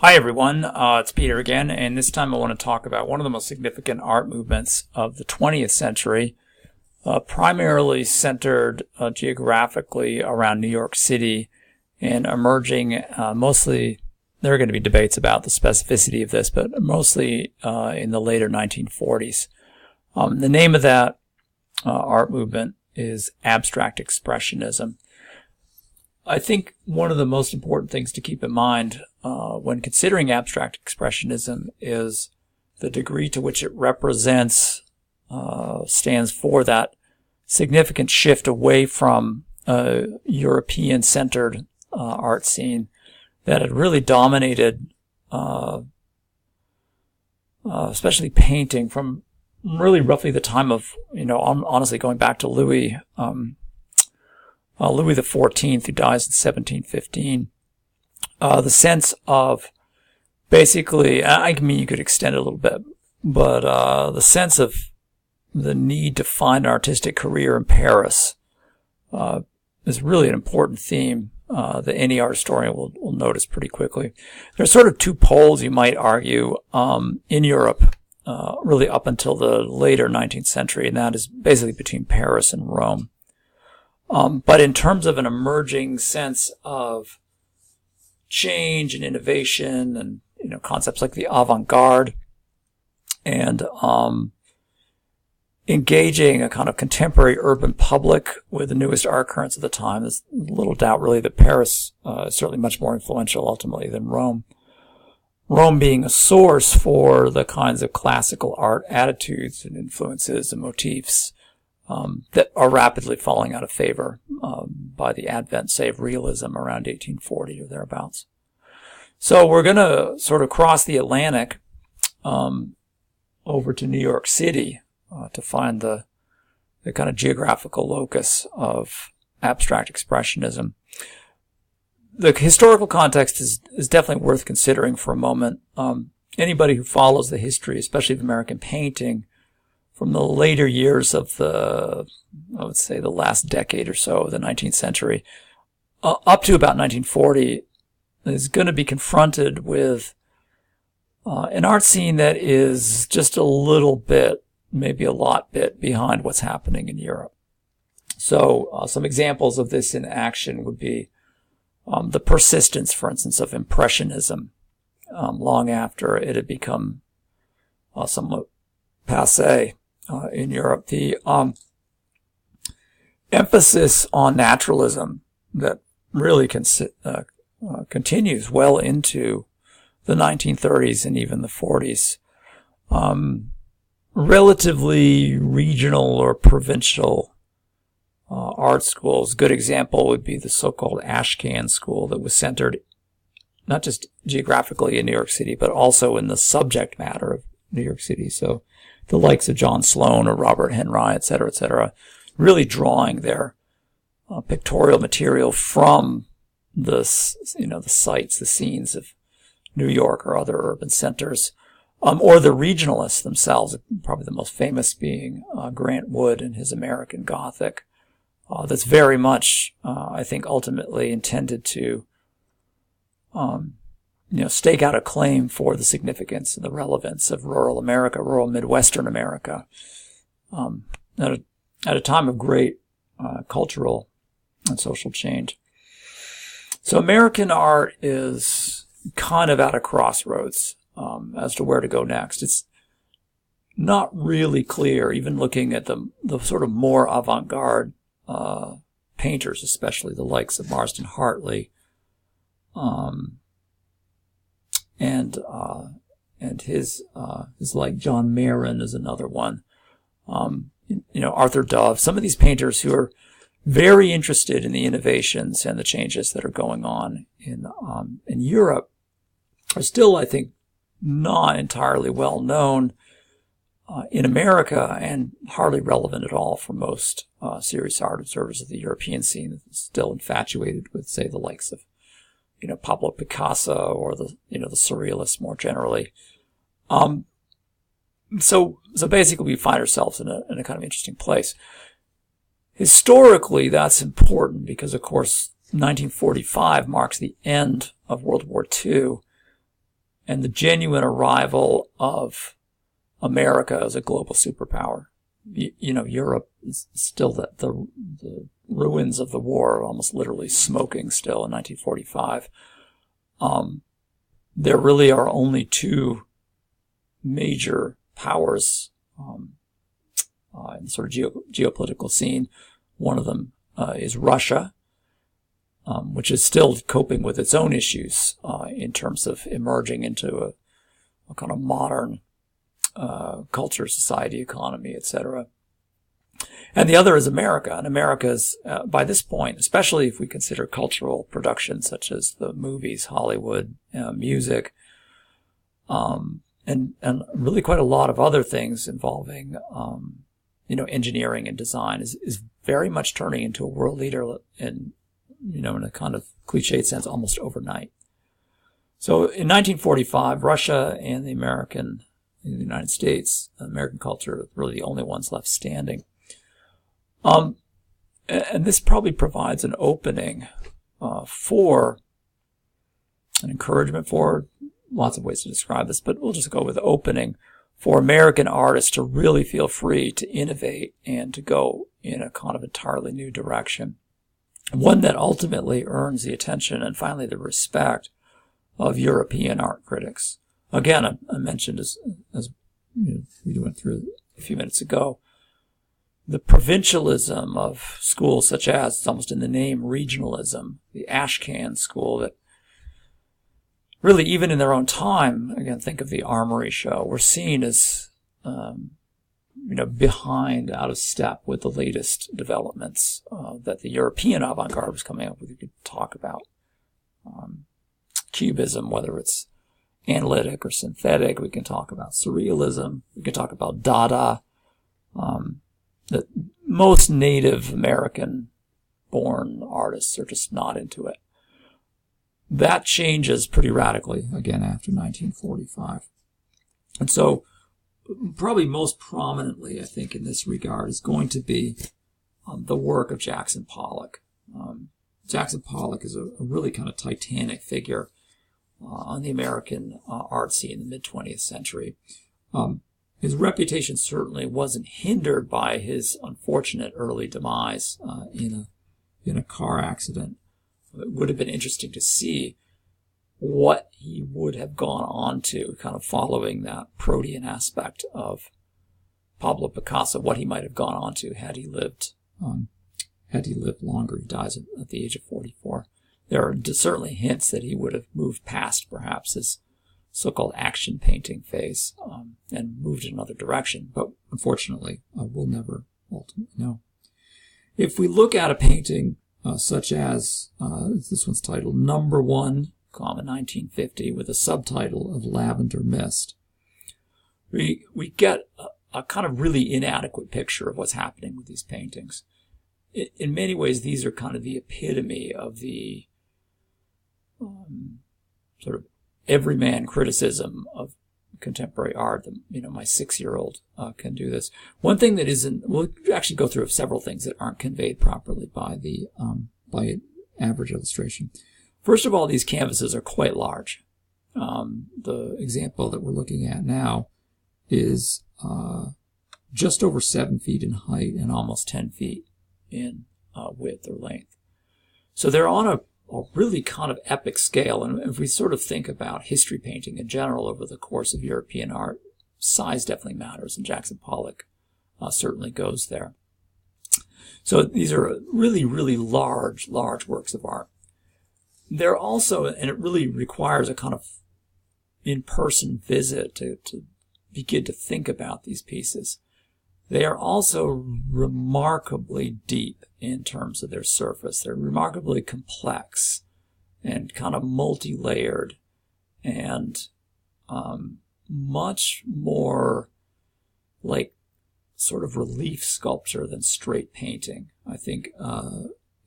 Hi everyone, it's Peter again, and this time I want to talk about one of the most significant art movements of the 20th century, primarily centered geographically around New York City and emerging mostly, there are going to be debates about the specificity of this, but mostly in the later 1940s. The name of that art movement is Abstract Expressionism. I think one of the most important things to keep in mind when considering abstract expressionism is the degree to which it represents, stands for that significant shift away from a European-centered art scene that had really dominated, especially painting, from really roughly the time of, honestly going back to Louis XIV, who dies in 1715. The sense of basically, I mean, you could extend it a little bit, but the sense of the need to find an artistic career in Paris is really an important theme that any art historian will notice pretty quickly. There's sort of two poles, you might argue, in Europe, really up until the later 19th century, and that is basically between Paris and Rome. But in terms of an emerging sense of change and innovation and, concepts like the avant-garde and engaging a kind of contemporary urban public with the newest art currents of the time, there's little doubt really that Paris is certainly much more influential ultimately than Rome. Rome being a source for the kinds of classical art attitudes and influences and motifs that are rapidly falling out of favor by the advent, say, of realism around 1840 or thereabouts. So we're going to sort of cross the Atlantic over to New York City to find the kind of geographical locus of abstract expressionism. The historical context is definitely worth considering for a moment. Anybody who follows the history, especially of American painting, from the later years of I would say the last decade or so of the 19th century, up to about 1940, is going to be confronted with an art scene that is just a little bit, maybe a lot bit, behind what's happening in Europe. So some examples of this in action would be the persistence, for instance, of Impressionism long after it had become somewhat passé in Europe. The emphasis on naturalism that really continues well into the 1930s and even the 40s. Relatively regional or provincial art schools. Good example would be the so-called Ashcan school that was centered not just geographically in New York City, but also in the subject matter of New York City. So the likes of John Sloan or Robert Henry, et cetera, really drawing their pictorial material from the sites, the scenes of New York or other urban centers, or the regionalists themselves, probably the most famous being Grant Wood and his American Gothic. That's very much, I think, ultimately intended to stake out a claim for the significance and the relevance of rural America, rural Midwestern America, at a time of great cultural and social change. So American art is kind of at a crossroads as to where to go next. It's not really clear, even looking at the sort of more avant-garde painters, especially the likes of Marston Hartley, and his like John Marin is another one. Arthur Dove, some of these painters who are very interested in the innovations and the changes that are going on in Europe are still, I think, not entirely well known in America, and hardly relevant at all for most serious art observers of the European scene. Still infatuated with, say, the likes of Pablo Picasso or the surrealists more generally. So basically we find ourselves in a kind of interesting place. Historically, that's important because, of course, 1945 marks the end of World War II, and the genuine arrival of America as a global superpower. Europe is still the ruins of the war, almost literally smoking still in 1945. There really are only two major powers in the sort of geopolitical scene. One of them is Russia, which is still coping with its own issues in terms of emerging into a kind of modern culture, society, economy, etc. And the other is America. And America's, by this point, especially if we consider cultural productions such as the movies, Hollywood, music, and really quite a lot of other things involving, engineering and design is very much turning into a world leader in a kind of cliched sense, almost overnight. So in 1945, Russia and the United States, American culture, are really the only ones left standing. And this probably provides an opening for an encouragement for lots of ways to describe this, but we'll just go with opening for American artists to really feel free to innovate and to go in a kind of entirely new direction. One that ultimately earns the attention and finally the respect of European art critics. Again, I mentioned as we went through a few minutes ago, the provincialism of schools such as, it's almost in the name, regionalism, the Ashcan school that really, even in their own time, again, think of the Armory show, were seen as, behind, out of step with the latest developments that the European avant-garde was coming up with. You could talk about Cubism, whether it's analytic or synthetic. We can talk about surrealism. We can talk about Dada. That most Native American-born artists are just not into it. That changes pretty radically, again, after 1945. And so, probably most prominently, I think, in this regard is going to be the work of Jackson Pollock. Jackson Pollock is a really kind of titanic figure on the American art scene in the mid-20th century. His reputation certainly wasn't hindered by his unfortunate early demise in a car accident. It would have been interesting to see what he would have gone on to, kind of following that protean aspect of Pablo Picasso, what he might have gone on to had he lived longer. He dies at the age of 44. There are certainly hints that he would have moved past perhaps his so-called action painting phase and moved in another direction, but unfortunately we'll never ultimately know. If we look at a painting such as, this one's titled Number 1, 1950, with a subtitle of Lavender Mist, we get a kind of really inadequate picture of what's happening with these paintings. In many ways, these are kind of the epitome of the sort of everyman criticism of contemporary art. My 6-year-old can do this. One thing that isn't, we'll actually go through several things that aren't conveyed properly by the by average illustration. First of all, these canvases are quite large. The example that we're looking at now is just over 7 feet in height and almost 10 feet in width or length. So they're on a really kind of epic scale. And if we sort of think about history painting in general over the course of European art, size definitely matters, and Jackson Pollock certainly goes there. So these are really, really large works of art. They're also, and it really requires a kind of in-person visit to begin to think about these pieces. They are also remarkably deep in terms of their surface. They're remarkably complex and kind of multi-layered and much more like sort of relief sculpture than straight painting. I think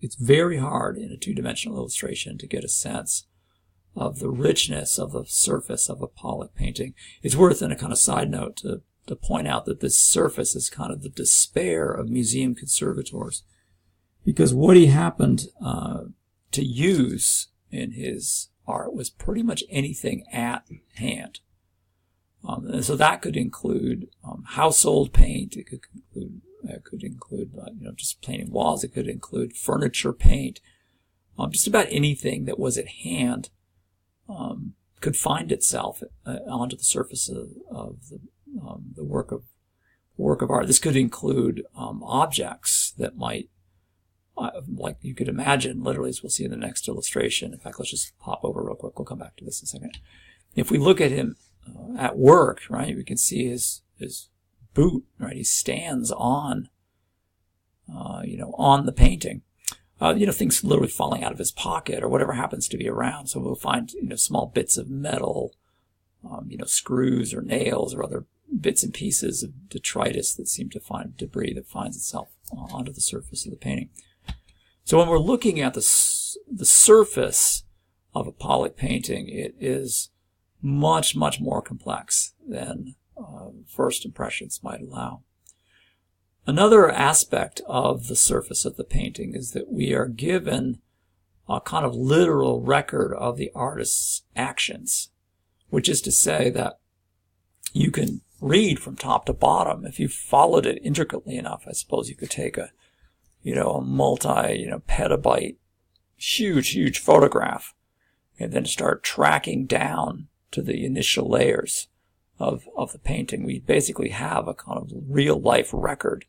it's very hard in a two-dimensional illustration to get a sense of the richness of the surface of a Pollock painting. It's worth, in a kind of side note, to point out that this surface is kind of the despair of museum conservators, because what he happened to use in his art was pretty much anything at hand. And so that could include household paint. It could include just painting walls. It could include furniture paint. Just about anything that was at hand could find itself onto the surface of the work of art. This could include objects that might, like you could imagine, literally, as we'll see in the next illustration. In fact, let's just pop over real quick. We'll come back to this in a second. If we look at him at work, right, we can see his boot, right? He stands on, on the painting. Things literally falling out of his pocket or whatever happens to be around. So we'll find, small bits of metal, screws or nails or other bits and pieces of detritus that seem to find debris that finds itself onto the surface of the painting. So when we're looking at the surface of a Pollock painting, it is much, much more complex than first impressions might allow. Another aspect of the surface of the painting is that we are given a kind of literal record of the artist's actions, which is to say that you can read from top to bottom. If you followed it intricately enough, I suppose you could take a petabyte, huge photograph and then start tracking down to the initial layers of the painting. We basically have a kind of real life record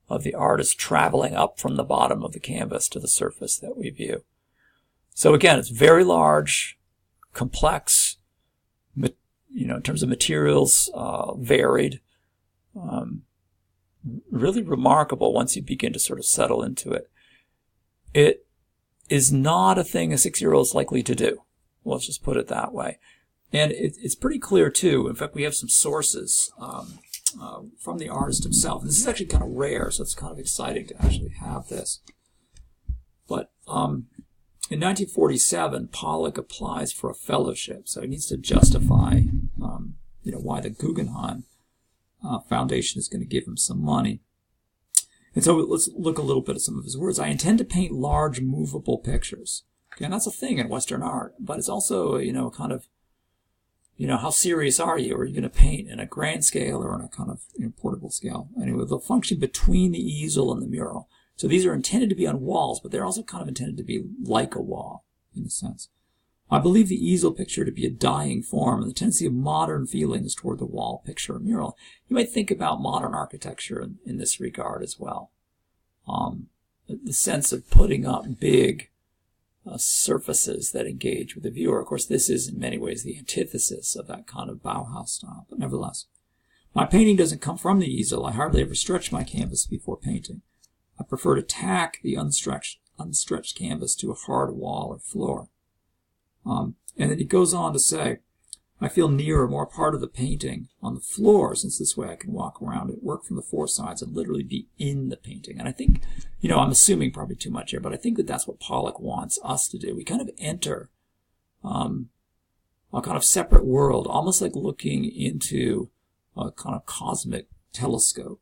of the artist traveling up from the bottom of the canvas to the surface that we view. So again, it's very large, complex, in terms of materials, varied, really remarkable once you begin to sort of settle into it. It is not a thing a 6-year-old is likely to do. Let's just put it that way. And it's pretty clear, too. In fact, we have some sources from the artist himself. This is actually kind of rare, so it's kind of exciting to actually have this. But in 1947, Pollock applies for a fellowship, so he needs to justify, why the Guggenheim Foundation is going to give him some money. And so let's look a little bit at some of his words. I intend to paint large, movable pictures. Okay, and that's a thing in Western art, but it's also, kind of, how serious are you? Are you going to paint in a grand scale or on a kind of portable scale? Anyway, they'll function between the easel and the mural. So these are intended to be on walls, but they're also kind of intended to be like a wall, in a sense. I believe the easel picture to be a dying form, and the tendency of modern feelings toward the wall picture or mural. You might think about modern architecture in this regard as well. The sense of putting up big surfaces that engage with the viewer. Of course, this is in many ways the antithesis of that kind of Bauhaus style, but nevertheless. My painting doesn't come from the easel. I hardly ever stretch my canvas before painting. I prefer to tack the unstretched canvas to a hard wall or floor. And then he goes on to say, I feel nearer, more part of the painting on the floor, since this way I can walk around it, work from the four sides, and literally be in the painting. And I think, I'm assuming probably too much here, but I think that that's what Pollock wants us to do. We kind of enter a kind of separate world, almost like looking into a kind of cosmic telescope.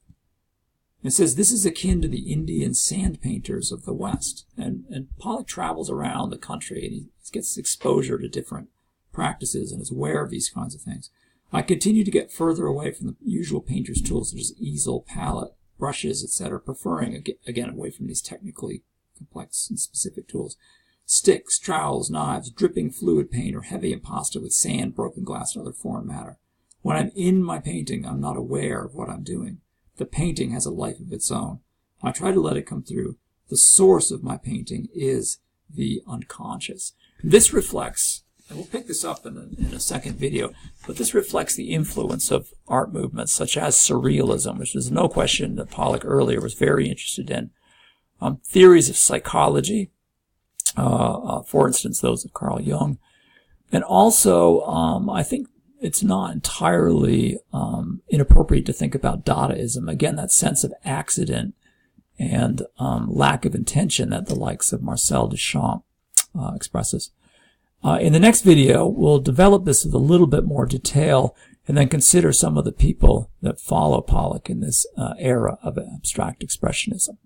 It says, this is akin to the Indian sand painters of the West. And Pollock travels around the country, and he gets exposure to different practices and is aware of these kinds of things. I continue to get further away from the usual painter's tools, such as easel, palette, brushes, etc., preferring, again, away from these technically complex and specific tools. Sticks, trowels, knives, dripping fluid paint, or heavy impasto with sand, broken glass, and other foreign matter. When I'm in my painting, I'm not aware of what I'm doing. The painting has a life of its own. I try to let it come through. The source of my painting is the unconscious. This reflects, and we'll pick this up in a second video, but this reflects the influence of art movements such as surrealism, which is no question that Pollock earlier was very interested in. Theories of psychology, for instance, those of Carl Jung. And also, I think it's not entirely inappropriate to think about Dadaism. Again, that sense of accident and lack of intention that the likes of Marcel Duchamp expresses. In the next video, we'll develop this with a little bit more detail and then consider some of the people that follow Pollock in this era of abstract expressionism.